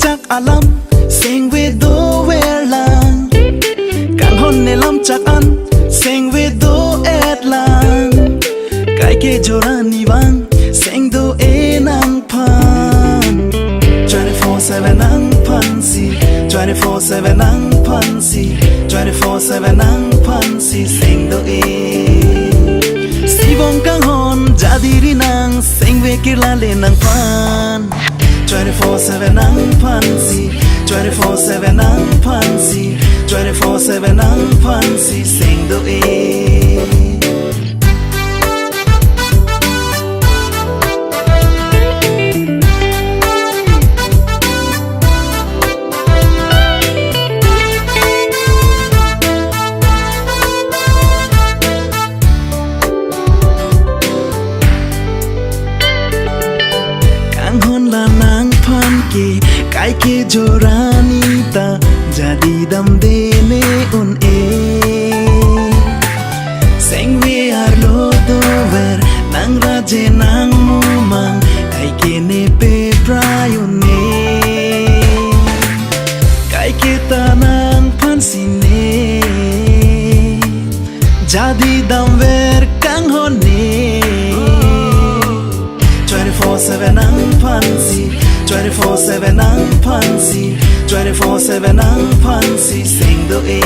chắc alam sing về đô về làng càng hôn nề lắm chắc ăn sing về đô ed làng cái kia cho ra ni vang sing đô e nang pan 24/7 nang pan si 24/7 nang pan si 24/7 nang pan si sing đô e si vong càng hôn ra đi đi nang sing về kia la lên nang pan 24/7 nang pansi 24/7 nang pansi 24/7 nang pansi sing do e kang hon la nang pan ke kai ke jorani ta jadi dam de ne un e seng we ar lo do ver nang raje nang mumang kai ke ne pe prayun ne kai ke ta nang pan si ne jadi dam ver kang hon ne 24/7 nang pansi 24/7 nang pansi 24/7 nang pansi sing do e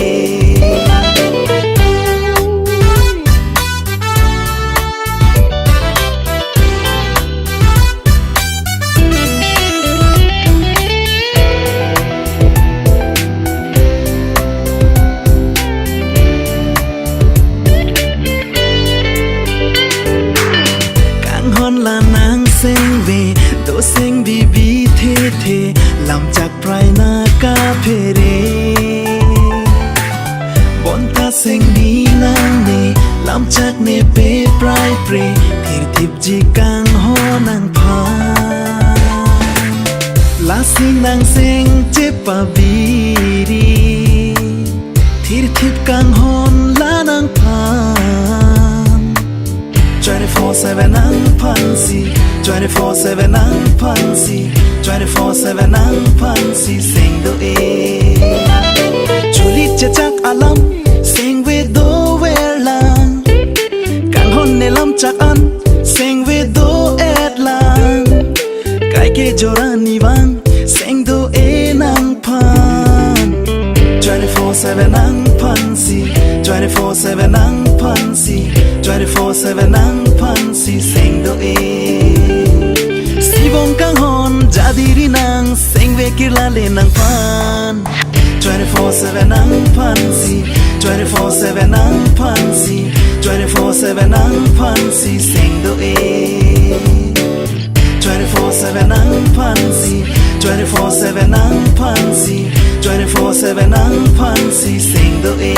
càng hon là nang sing về do sing bi bi the the làm chắc prai na ka phere bon ta sing đi nang ne làm chắc ne pe prai pre thir thip ji kang ho nang pha la sing nang sing che pa bi ri thir thip kang hon la nang pha 24/7 nang pansi 24/7 nang pansi 24/7 nang pansi sing do e chuli chắc alam sing về do về làng càng hôn nề lắm chắc ăn sing về do ed làng cái kia cho ra ni vang sing do e nang pan 24/7 nang pansi 24/7 nang pansi 24/7 nang pansi sing do e si vong càng hôn ra đi đi nang sing về kia la lên nang pan 24/7 nang pansi 24/7 nang pansi 24/7 nang pansi sing do e 24/7 nang pansi 24/7 nang pansi 24/7 nang pansi sing do e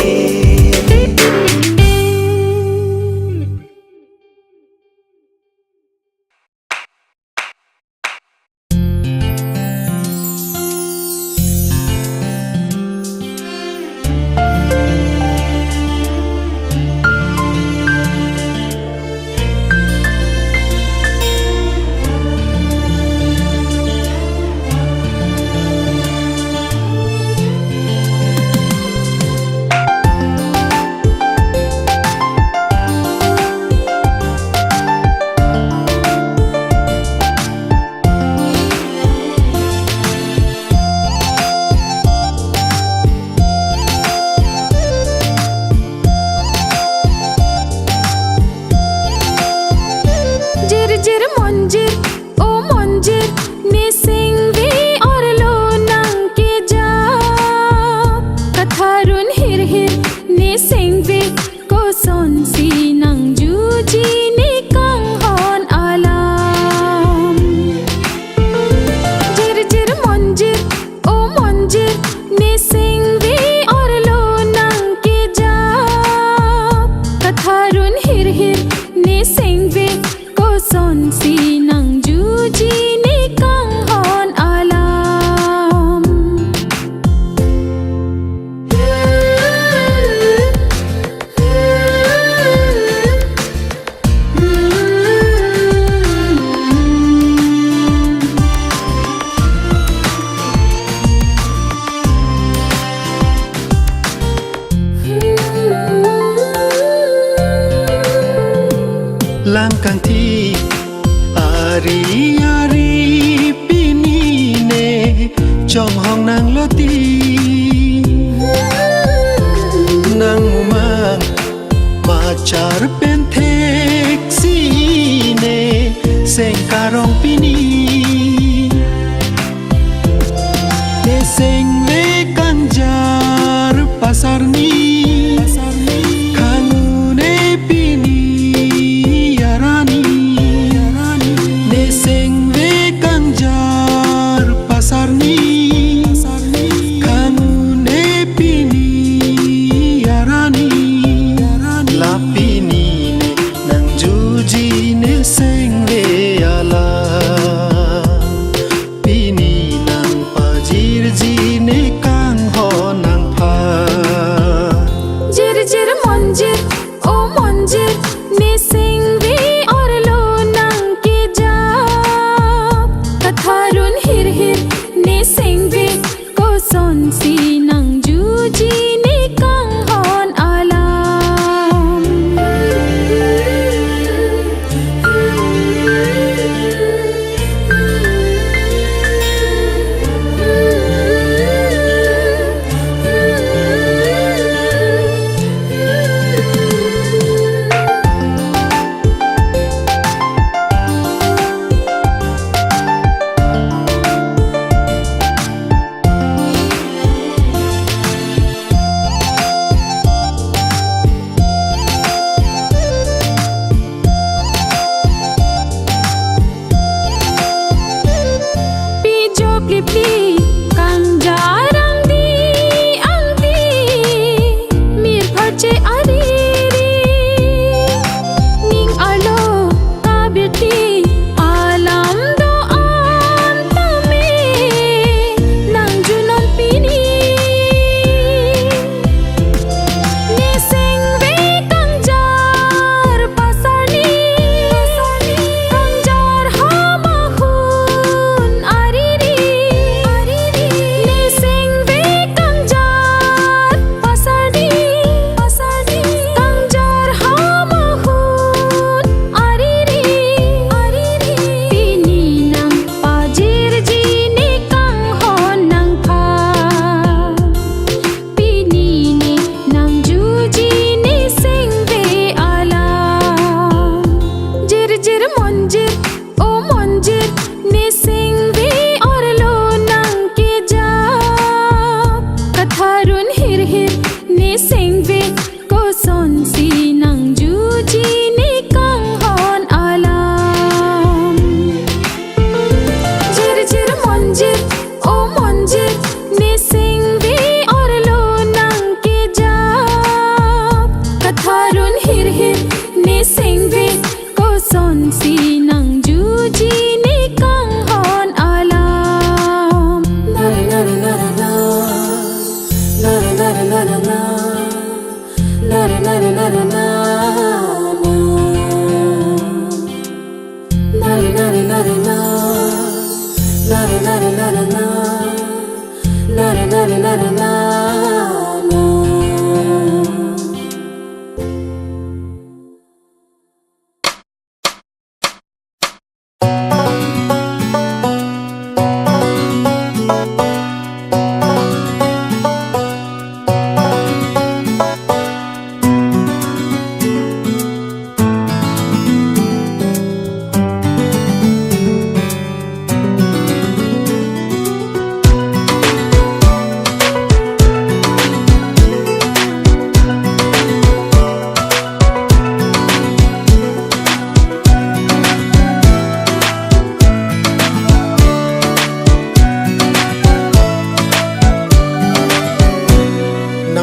langkang ti ari ari pini ne trong hong nang lo ti nang mang macar pen thek si ne seng karong pini ne seng le kanjar pasar ni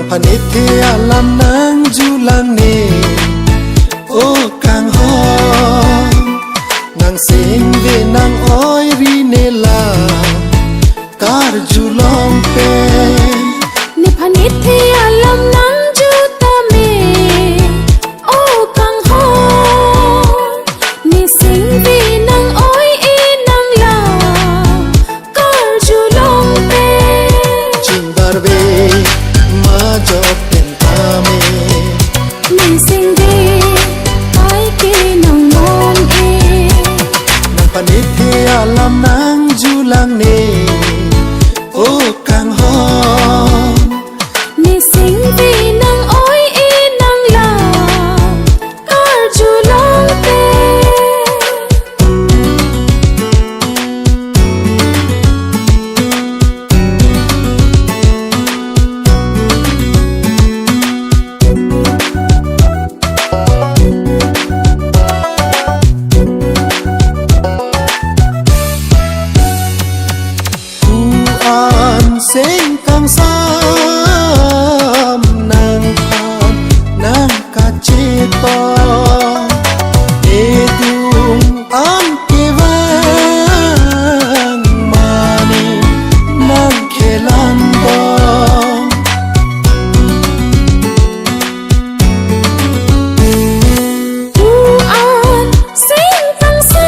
Panitia lam nang julang ni o kang ho nang sing ve nang oi ri ne la kar julong pe ni panitia lam nang ju ta me o kang ho ni sing ve nang oi e nang la kar julong pe ching bar ve ma jok ten ta me ni sing ve ai ke nang mo ô càng hòn ni sinh vì nang oi y nang la kar ju long te sinh càng xăm nàng hòn nàng cả chế to để dung ăn kê vang mà ni nàng kê lan bò an sinh càng xăm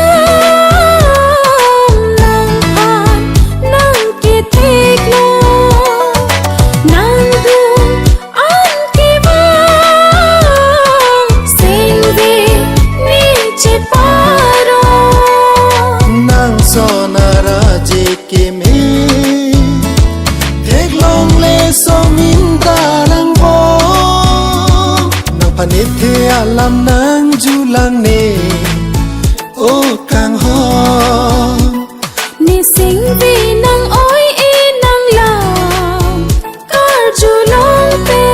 nang an nang ki thích lo nang dung an ki vang sinh vì ni che paro nàng sonara je ke me thek long le so min darang bo nàng panit the alam nàng ju lang ne ô càng hòn ni sinh vì nang oi y nang la kar ju long te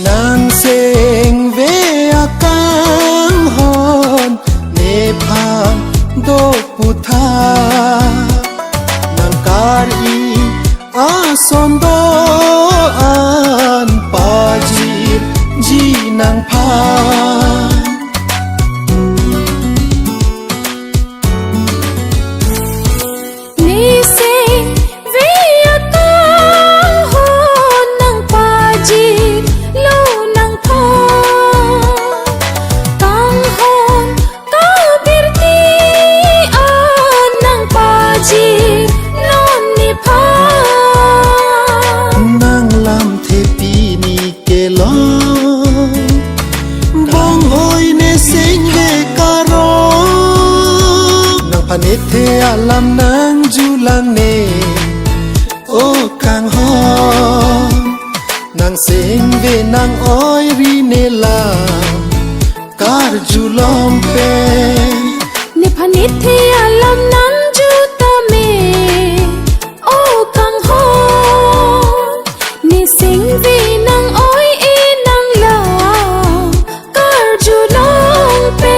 nàng sinh về càng hòn ne phang do putha nàng kari a son do an pa ji nàng phan ni sinh vì càng hôn nang pa ji lo nang tha càng hôn ka bir ti an nang pa ji non ni pha nàng làm thế pi ni kê lo bang hoi ne sinh về caro nàng panit the alam nàng ju lang ne ô càng hòn nàng sinh về nàng oi ri ne la kar ju lom pe ni phanit thi alam nang ju ta me o kang ho ni sinh vì nang oi y nang la kar ju long pe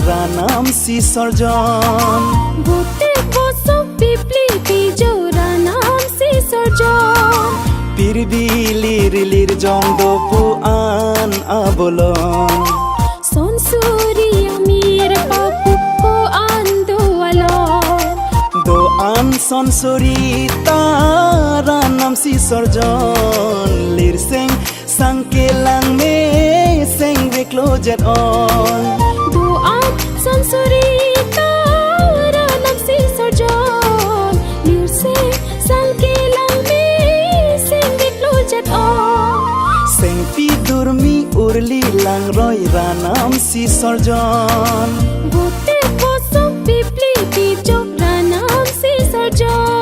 ranam si sorjon Gote boso pipli pijora nam si sorjon Pirbilir lir jong do pu an abolon Son suri amir papu ko ando alon Do an son sori ta ranam si sorjon Lir seng sang kelang me seng ve closet on Doan son surita ranam si sorjon Lirse sang kilang mi sing di klujat on Seng pi durmi urli lang roi ranam si sarjan Bote poso pipli bijok ranam si sarjan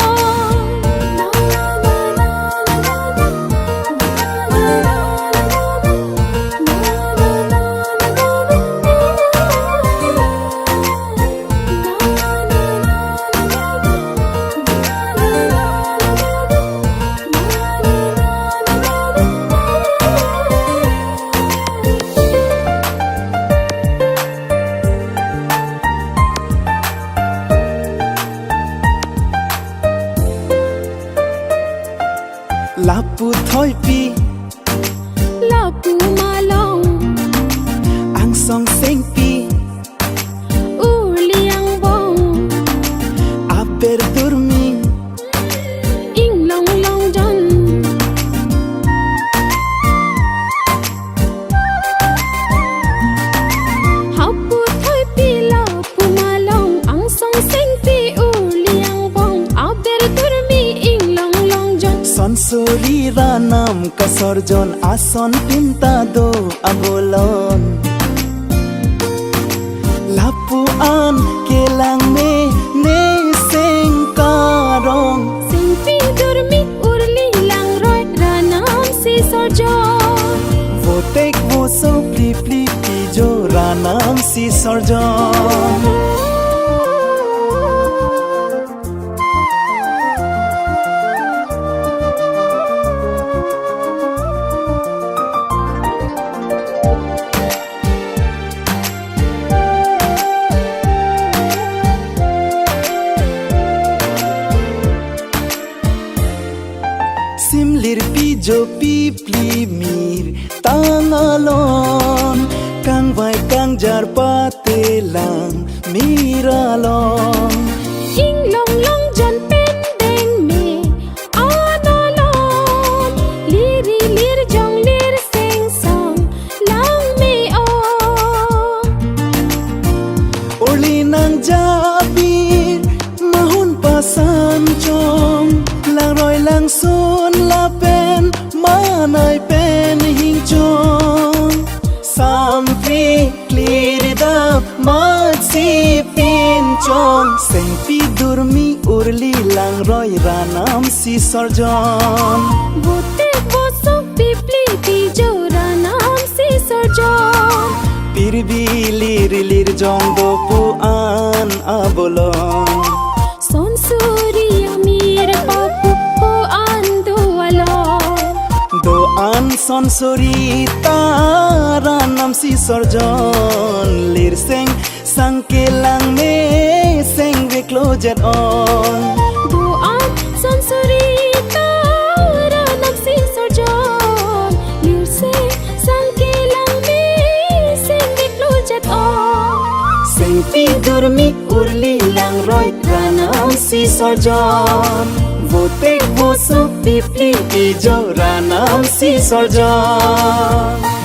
lapu thoi pi Lapu malong ang song sing pi Uliang bong aper dormi Ing long long jon Hapu thoi pi lapu malong Ang song sing pi uliang bong Aber durmi ing long long jon sonsori ranam ka sarjan ason pinta do abolon lapu an kelang me ne sing karong Sing pi durmi urli lang roi ranam si sarjan votek vo so pli pli pi jo ranam si sarjan simlir pi jo pi pli mir tangalon kang vai kang jar pate lang miralon Ing long long jon pen deng me Analon Liri lir jong lir sing song Lang me ong orli nang jabir mahun pasan chong lang roi lang sun la pen manai pen hing chong sam pi clear da mat si pin chong seng pi durmi urli lang roi ranam si sarjan Bote boso pipli pijo ranam si sarjan pirbi lir jong do pu an abolon Son suri amir papu ko ando alon do an sonsori taranam si sarjan lir seng sang kelang me seng ve closet on Doan son suri ranam si sarjan Lir sing sang kilang mi sing diklujat on seng pi durmi urli lang roi ranam si sarjan votek vo so pipli jo ranam si sarjan